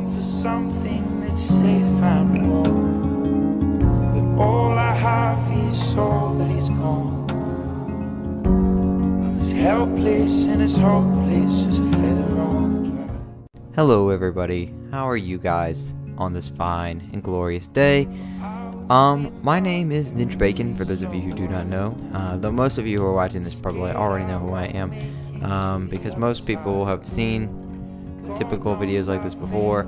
looking for something that's safe and warm, but all I have is all that is gone. I'm as helpless and as hopeless as a feather on a cloud. Hello everybody, how are you guys on this fine and glorious day? My name is Ninja Bacon, for those of you who do not know. Though most of you who are watching this probably already know who I am, because most people have seen typical videos like this before,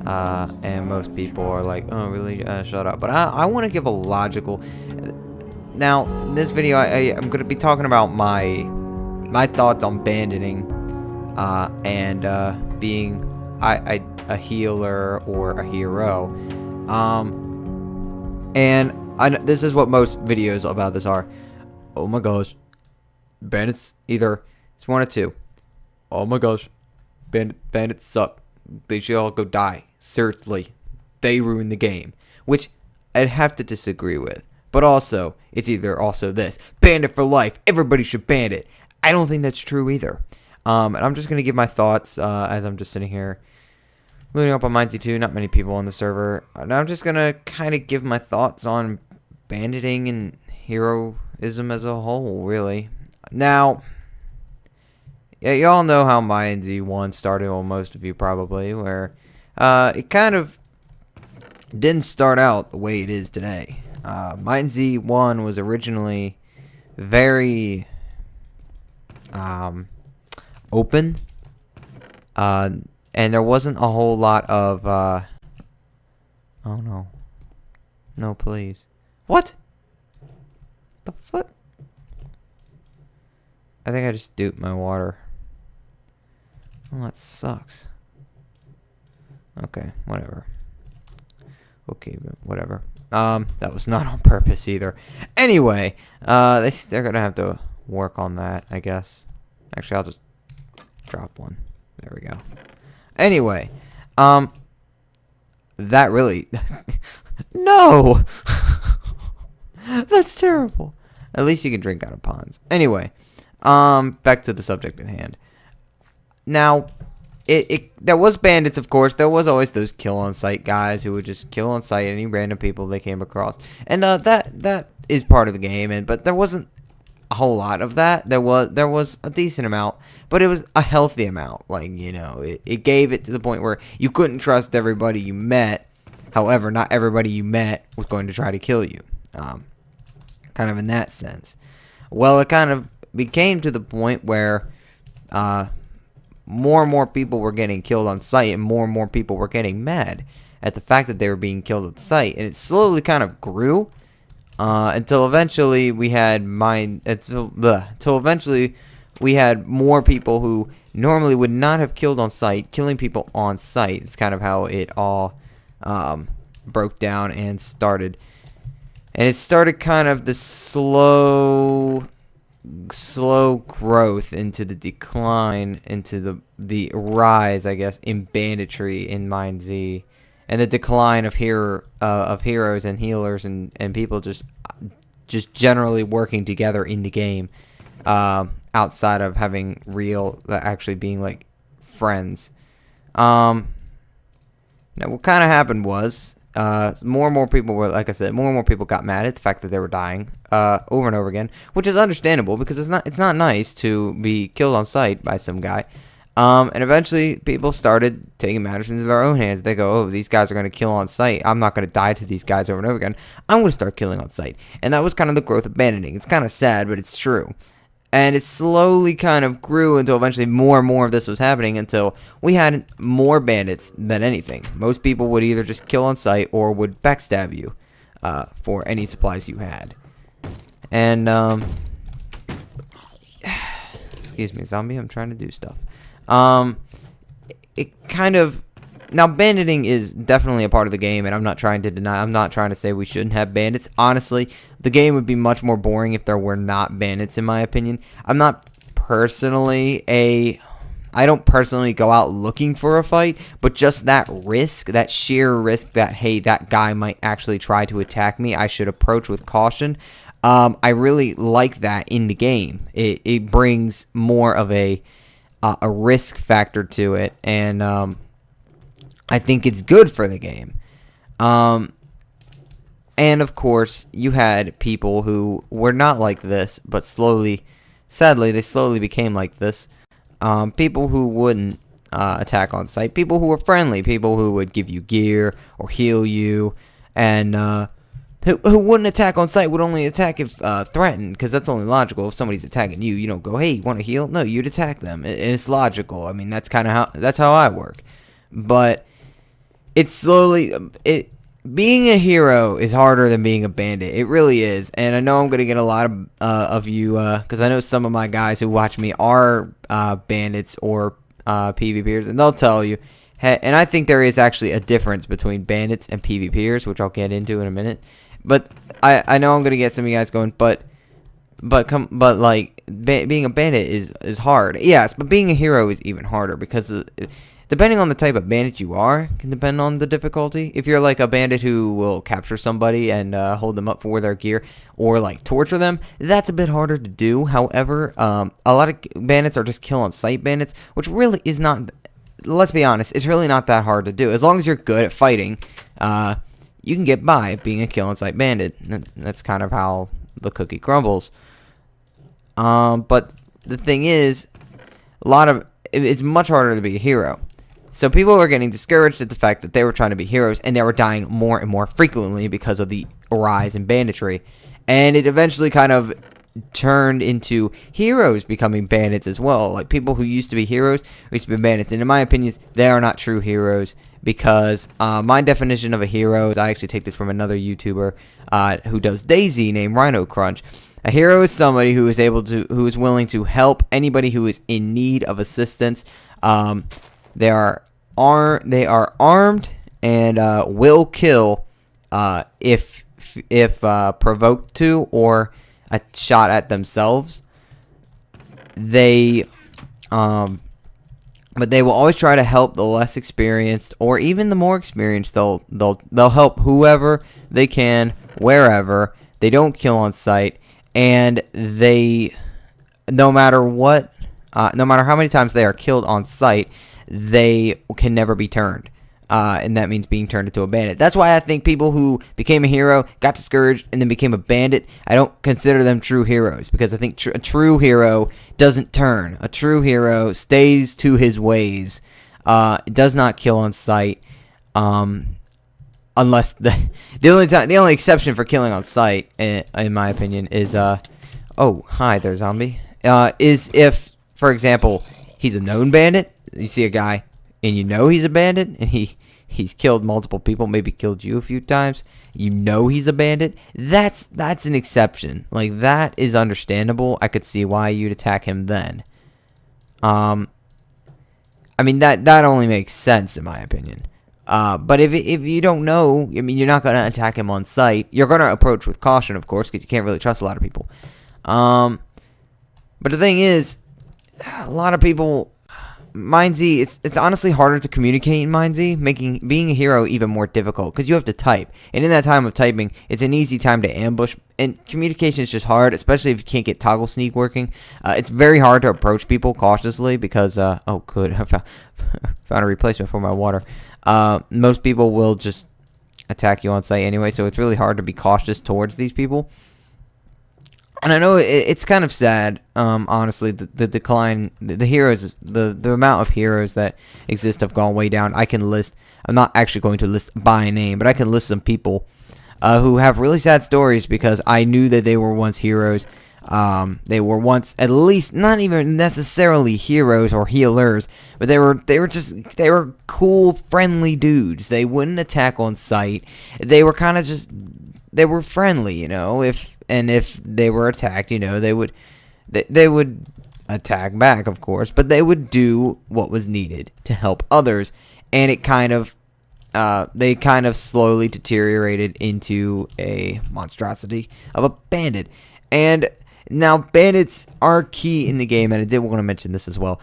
and most people are like, oh really, shut up. But I want to give a logical... Now, in this video, I'm going to be talking about my thoughts on banditing, and being a healer or a hero. And this is what most videos about this are. Oh my gosh, bandits, either it's one or two. Oh my gosh, bandits suck. They should all go die. Seriously, they ruin the game. Which I'd have to disagree with. But also, it's either also this: bandit for life. Everybody should bandit. I don't think that's true either. And I'm just gonna give my thoughts as I'm just sitting here loading up on MineZ 2, not many people on the server. And I'm just gonna kind of give my thoughts on banditing and heroism as a whole, really. Now, yeah, you all know how MineZ 1 started, well, most of you probably, where it kind of didn't start out the way it is today. MineZ 1 was originally very open, and there wasn't a whole lot of, oh no. No, please. What? The fuck? I think I just duped my water. Oh, that sucks. Okay, whatever. Okay, whatever. That was not on purpose either. Anyway, they're gonna have to work on that, I guess. Actually, I'll just drop one. There we go. Anyway, that really... No! That's terrible. At least you can drink out of ponds. Anyway, back to the subject at hand. Now, there was bandits, of course. There was always those kill-on-sight guys who would just kill on sight any random people they came across. And that is part of the game, but there wasn't a whole lot of that. There was a decent amount, but it was a healthy amount. Like, you know, it gave it to the point where you couldn't trust everybody you met. However, not everybody you met was going to try to kill you. Kind of in that sense. Well, it kind of became to the point where more and more people were getting killed on sight, and more people were getting mad at the fact that they were being killed at sight, and it slowly kind of grew. Until eventually we had we had more people who normally would not have killed on sight, killing people on sight. It's kind of how it all broke down and started. And it started kind of the slow growth into the decline, into the rise, I guess, in banditry in MineZ. And the decline of heroes and healers and people just generally working together in the game, outside of having actually being like friends. Now what kind of happened was more and more people were, like I said, more and more people got mad at the fact that they were dying over and over again, which is understandable because it's not nice to be killed on sight by some guy. And eventually people started taking matters into their own hands. They go, oh, these guys are going to kill on sight. I'm not going to die to these guys over and over again. I'm going to start killing on sight. And that was kind of the growth of banditing. It's kind of sad, but it's true. And it slowly kind of grew until eventually more and more of this was happening until we had more bandits than anything. Most people would either just kill on sight or would backstab you for any supplies you had. And, excuse me, zombie, I'm trying to do stuff. It kind of... Now, banditing is definitely a part of the game, and I'm not trying to say we shouldn't have bandits. Honestly, the game would be much more boring if there were not bandits, in my opinion. I don't personally go out looking for a fight, but just that risk, that sheer risk that, hey, that guy might actually try to attack me, I should approach with caution. I really like that in the game. It brings more of a risk factor to it, and I think it's good for the game. And of course, you had people who were not like this, but sadly, they slowly became like this. People who wouldn't attack on sight, people who were friendly, people who would give you gear or heal you, and who wouldn't attack on sight, would only attack if threatened, because that's only logical. If somebody's attacking you, you don't go, hey, you want to heal? No, you'd attack them, and it's logical. I mean, that's kind of how I work. But it's slowly being a hero is harder than being a bandit. It really is. And I know I'm going to get a lot of you, because I know some of my guys who watch me are bandits or PvPers, and they'll tell you. And I think there is actually a difference between bandits and PvPers, which I'll get into in a minute. But I know I'm going to get some of you guys going, but like being a bandit is hard. Yes, but being a hero is even harder, because depending on the type of bandit you are, can depend on the difficulty. If you're like a bandit who will capture somebody and hold them up for their gear, or like torture them, that's a bit harder to do. However, a lot of bandits are just kill on sight bandits, which really is not, let's be honest, it's really not that hard to do. As long as you're good at fighting, you can get by being a kill on sight bandit. That's kind of how the cookie crumbles. But the thing is, it's much harder to be a hero. So people were getting discouraged at the fact that they were trying to be heroes, and they were dying more and more frequently because of the rise in banditry. And it eventually kind of turned into heroes becoming bandits as well. Like, people who used to be heroes used to be bandits. And in my opinion, they are not true heroes, because my definition of a hero is, I actually take this from another YouTuber who does DayZ named Rhino Crunch. A hero is somebody who is willing to help anybody who is in need of assistance. They are armed and will kill if provoked to, or a shot at themselves. But they will always try to help the less experienced, or even the more experienced. They'll help whoever they can, wherever. They don't kill on sight, and no matter how many times they are killed on sight, they can never be turned. And that means being turned into a bandit. That's why I think people who became a hero, got discouraged, and then became a bandit, I don't consider them true heroes, because I think a true hero doesn't turn. A true hero stays to his ways. Does not kill on sight, unless the only exception for killing on sight, in my opinion, is oh, hi there, zombie. Is if, for example, he's a known bandit. You see a guy, and you know he's a bandit, and he's killed multiple people, maybe killed you a few times. You know he's a bandit. That's an exception. Like, that is understandable. I could see why you'd attack him then. I mean, that only makes sense in my opinion. But if you don't know, I mean, you're not gonna attack him on sight. You're gonna approach with caution, of course, because you can't really trust a lot of people. But the thing is, a lot of people, MineZ, it's honestly harder to communicate in MineZ, making being a hero even more difficult, because you have to type, and in that time of typing, it's an easy time to ambush, and communication is just hard, especially if you can't get toggle sneak working. It's very hard to approach people cautiously, because oh good, I found a replacement for my water. Most people will just attack you on sight anyway, so it's really hard to be cautious towards these people. And I know it's kind of sad, honestly, the decline, the heroes, the amount of heroes that exist have gone way down. I'm not actually going to list by name, but I can list some people who have really sad stories, because I knew that they were once heroes. They were once, at least, not even necessarily heroes or healers, but they were cool, friendly dudes. They wouldn't attack on sight. They were kind of they were friendly, you know. If they were attacked, you know, they would attack back, of course, but they would do what was needed to help others, and they kind of slowly deteriorated into a monstrosity of a bandit. And Now, bandits are key in the game, and I did want to mention this as well.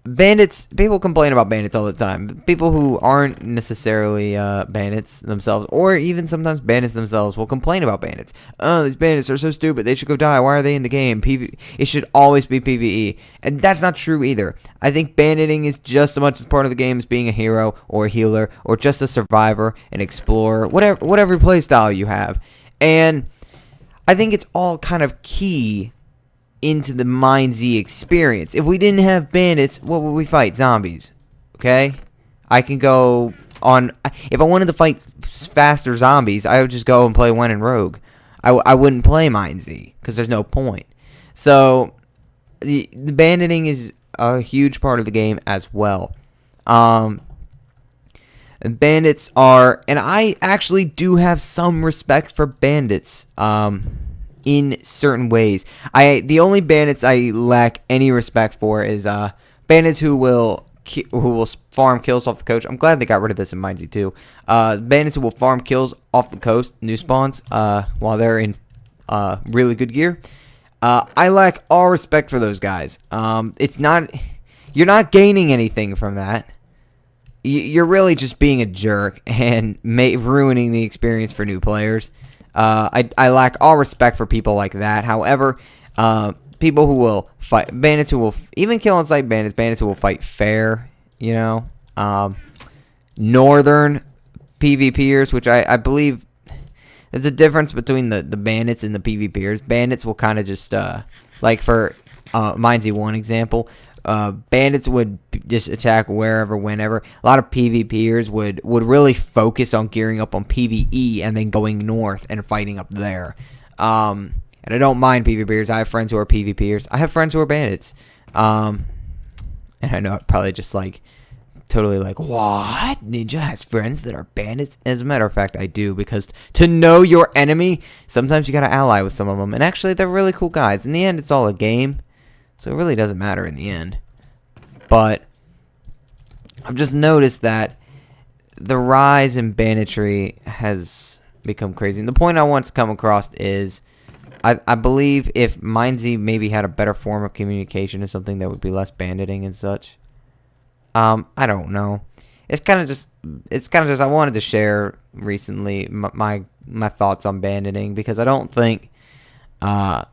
Bandits, people complain about bandits all the time. People who aren't necessarily bandits themselves, or even sometimes bandits themselves, will complain about bandits. Oh, these bandits are so stupid. They should go die. Why are they in the game? It should always be PvE. And that's not true either. I think banditing is just as much as part of the game as being a hero or a healer or just a survivor, an explorer, whatever playstyle you have. And I think it's all kind of key into the MineZ experience. If we didn't have bandits, what would we fight? Zombies. Okay? I can go on... If I wanted to fight faster zombies, I would just go and play When in Rogue. I wouldn't play MineZ, because there's no point. So, the banditing is a huge part of the game as well. Bandits are... And I actually do have some respect for bandits. In certain ways. The only bandits I lack any respect for is bandits who will farm kills off the coast. I'm glad they got rid of this in MineZ too. Bandits who will farm kills off the coast, new spawns, while they're in really good gear. I lack all respect for those guys. You're not gaining anything from that. You're really just being a jerk and ruining the experience for new players. I lack all respect for people like that. However, people who will fight, bandits who will even kill on sight bandits who will fight fair, you know, northern PvPers, which I believe there's a difference between the bandits and the PvPers. Bandits will kind of just, like for MineZ one example, bandits would just attack wherever, whenever. A lot of PvPers would really focus on gearing up on PvE and then going north and fighting up there. And I don't mind PvPers. I have friends who are PvPers. I have friends who are bandits. And I know it probably just like totally like, what? Ninja has friends that are bandits? As a matter of fact, I do, because to know your enemy, sometimes you gotta ally with some of them. And actually, they're really cool guys. In the end, it's all a game. So it really doesn't matter in the end. But I've just noticed that the rise in banditry has become crazy. And the point I want to come across is I believe if MineZ maybe had a better form of communication or something, that would be less banditing and such. I don't know. It's kind of just I wanted to share recently my thoughts on banditing, because I don't think I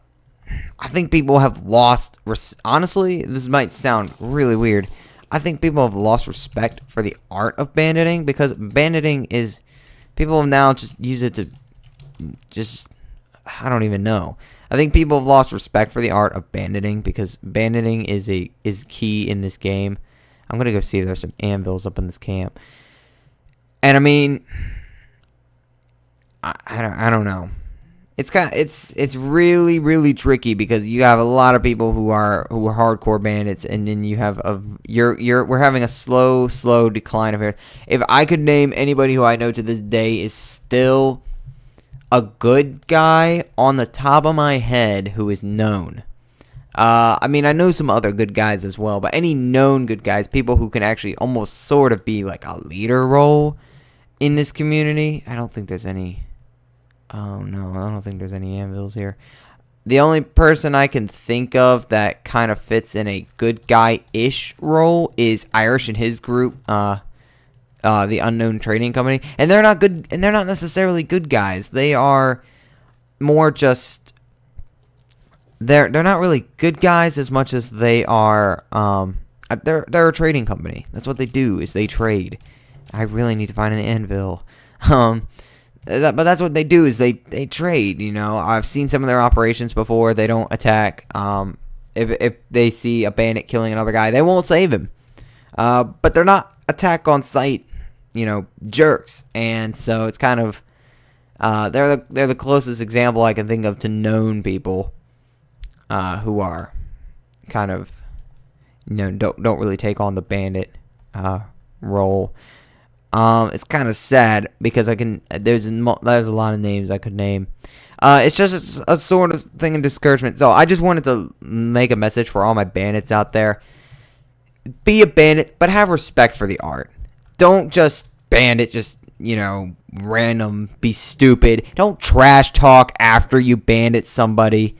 think people have lost... Honestly, this might sound really weird. I think people have lost respect for the art of banditing, because banditing is... People have now just use it to... I don't even know. I think people have lost respect for the art of banditing, because banditing is key in this game. I'm going to go see if there's some anvils up in this camp. And I mean... I don't know. It's really, really tricky, because you have a lot of people who are hardcore bandits, and then you have we're having a slow decline of here. If I could name anybody who I know to this day is still a good guy on the top of my head who is known. I mean, I know some other good guys as well, but any known good guys, people who can actually almost sort of be like a leader role in this community, I don't think there's any. Oh, no, I don't think there's any anvils here. The only person I can think of that kind of fits in a good guy-ish role is Irish and his group, the Unknown Trading Company. And they're not good, and they're not necessarily good guys. They are more just... They're not really good guys as much as they are... They're a trading company. That's what they do, is they trade. I really need to find an anvil. But that's what they do, is they trade, you know. I've seen some of their operations before. They don't attack. If they see a bandit killing another guy, they won't save him. But they're not attack on sight, you know, jerks. And so it's kind of they're the closest example I can think of to known people who are kind of, you know, don't really take on the bandit role. It's kind of sad, because there's a lot of names I could name. It's just a sort of thing of discouragement. So I just wanted to make a message for all my bandits out there. Be a bandit, but have respect for the art. Don't just bandit, just, you know, random, be stupid. Don't trash talk after you bandit somebody.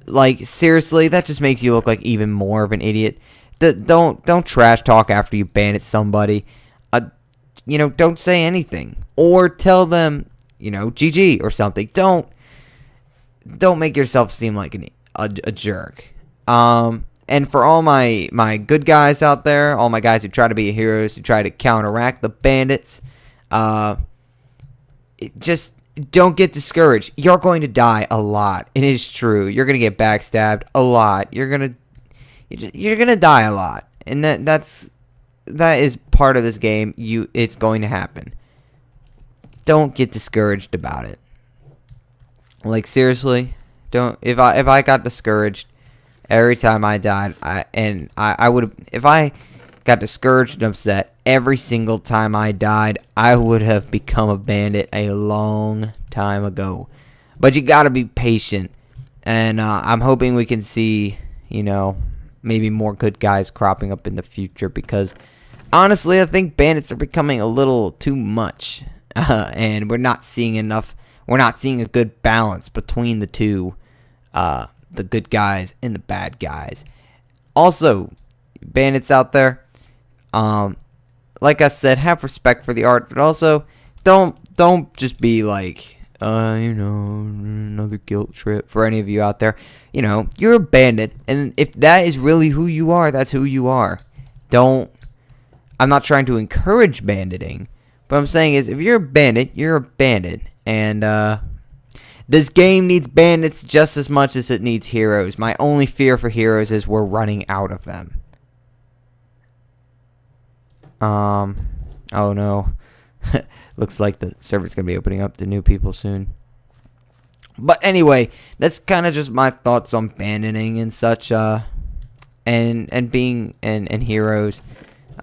like, seriously, that just makes you look like even more of an idiot. Don't trash talk after you bandit somebody. Don't say anything or tell them, GG or something. Don't make yourself seem like a jerk. And for all my good guys out there, all my guys who try to be heroes, who try to counteract the bandits, just don't get discouraged. You're going to die a lot. It is true. You're going to get backstabbed a lot. You're going to die a lot. And that is part of this game. It's going to happen. Don't get discouraged about it. Like, seriously, if I got discouraged every time I died, I would have, if I got discouraged and upset every single time I died, I would have become a bandit a long time ago. But you gotta be patient, and I'm hoping we can see, maybe more good guys cropping up in the future, because honestly, I think bandits are becoming a little too much, and we're not seeing enough. We're not seeing a good balance between the two, the good guys and the bad guys. Also, bandits out there, like I said, have respect for the art, but also don't just be like, another guilt trip for any of you out there. You're a bandit, and if that is really who you are, that's who you are. I'm not trying to encourage banditing, but I'm saying is, if you're a bandit, you're a bandit, and this game needs bandits just as much as it needs heroes. My only fear for heroes is we're running out of them. Oh no. Looks like the server's going to be opening up to new people soon. But anyway, that's kind of just my thoughts on banditing and such, and being and heroes.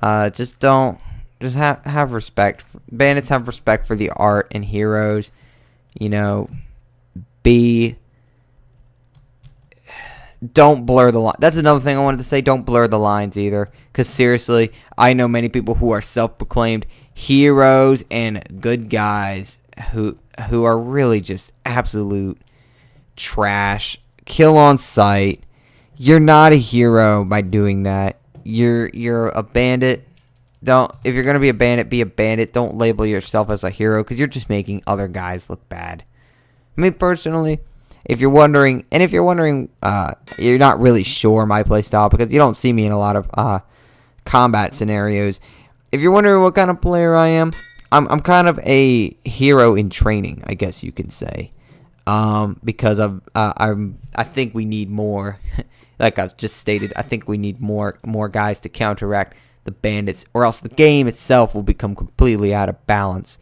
Just have respect. Bandits have respect for the art, and heroes, don't blur the line. That's another thing I wanted to say. Don't blur the lines either, because seriously, I know many people who are self-proclaimed heroes and good guys who are really just absolute trash. Kill on sight. You're not a hero by doing that. You're a bandit. If you're gonna be a bandit, be a bandit. Don't label yourself as a hero, because you're just making other guys look bad. I mean, personally, if you're wondering, you're not really sure my playstyle, because you don't see me in a lot of combat scenarios. If you're wondering what kind of player I am, I'm kind of a hero in training, I guess you could say. Because I think we need more. Like I just stated, I think we need more guys to counteract the bandits, or else the game itself will become completely out of balance.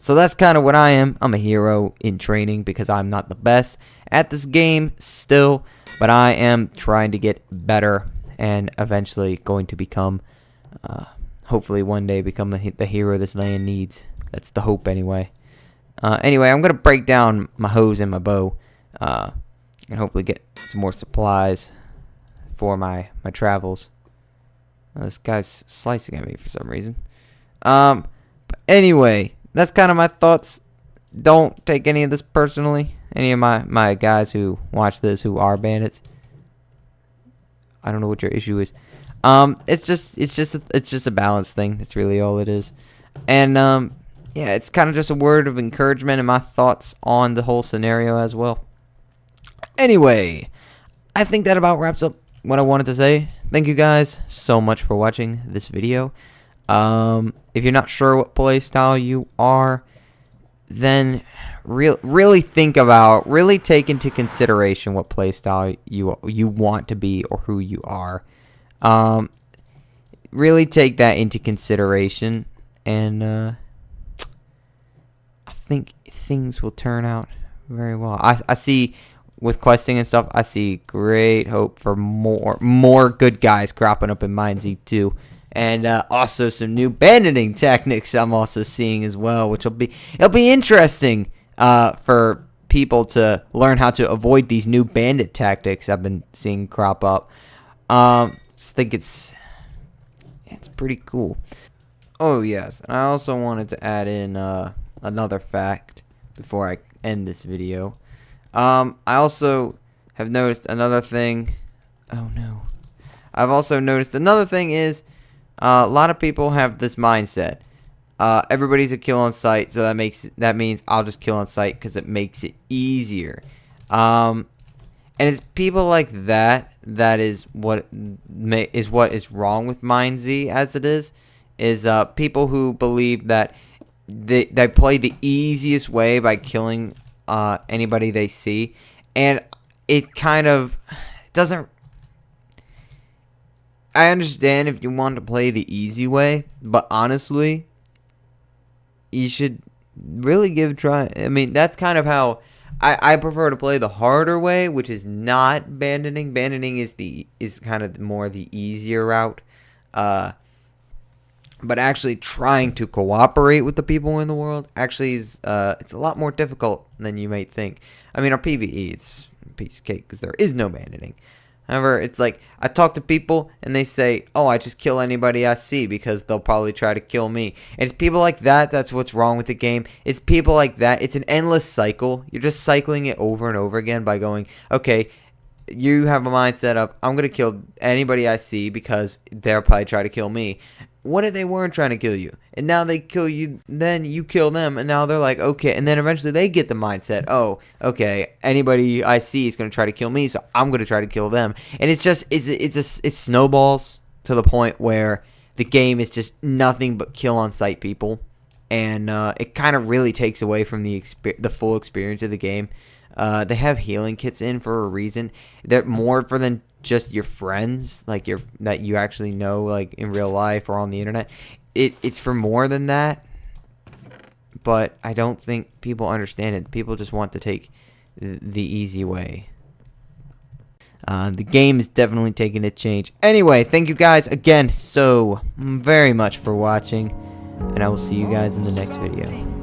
So that's kind of what I am. I'm a hero in training, because I'm not the best at this game still, but I am trying to get better, and eventually going to become, hopefully one day become the hero this land needs. That's the hope anyway. Anyway, I'm going to break down my hose and my bow, and hopefully get some more supplies for my travels. This guy's slicing at me for some reason. But anyway, that's kind of my thoughts. Don't take any of this personally. Any of my guys who watch this who are bandits, I don't know what your issue is. It's just a balance thing. That's really all it is. And yeah, it's kind of just a word of encouragement and my thoughts on the whole scenario as well. Anyway, I think that about wraps up what I wanted to say. Thank you guys so much for watching this video. If you're not sure what playstyle you are, then really think about, really take into consideration what playstyle you want to be, or who you are. Really take that into consideration, and I think things will turn out very well. I see, with questing and stuff, I see great hope for more good guys cropping up in MineZ too. And also some new banditing techniques I'm also seeing as well, which it'll be interesting for people to learn how to avoid these new bandit tactics I've been seeing crop up. Just think it's pretty cool. Oh yes, and I also wanted to add in another fact before I end this video. I also have noticed another thing. Oh no. I've also noticed another thing is a lot of people have this mindset. Everybody's a kill on sight, so that means I'll just kill on sight because it makes it easier. And it's people like that is what is wrong with MineZ as it is people who believe that they play the easiest way by killing anybody they see, and it kind of doesn't. I understand if you want to play the easy way, but honestly, you should really give a try. I mean, that's kind of how I prefer to play the harder way, which is not banditing. Banditing is kind of more the easier route. But actually trying to cooperate with the people in the world actually is it's a lot more difficult than you might think. I mean, our PvE, it's a piece of cake because there is no banditing. However, it's like I talk to people and they say, "Oh, I just kill anybody I see because they'll probably try to kill me." And it's people like that that's what's wrong with the game. It's people like that. It's an endless cycle. You're just cycling it over and over again by going, "Okay, you have a mindset of I'm going to kill anybody I see because they'll probably try to kill me." What if they weren't trying to kill you? And now they kill you, then you kill them, and now they're like, okay. And then eventually they get the mindset, oh, okay, anybody I see is going to try to kill me, so I'm going to try to kill them. And it's just, it snowballs to the point where the game is just nothing but kill on sight people. And it kind of really takes away from the full experience of the game. They have healing kits in for a reason. They're more for than just your friends, like that you actually know, like in real life or on the internet. It's for more than that, but I don't think people understand it. People just want to take the easy way. The game is definitely taking a change. Anyway, thank you guys again so very much for watching, and I will see you guys in the next video.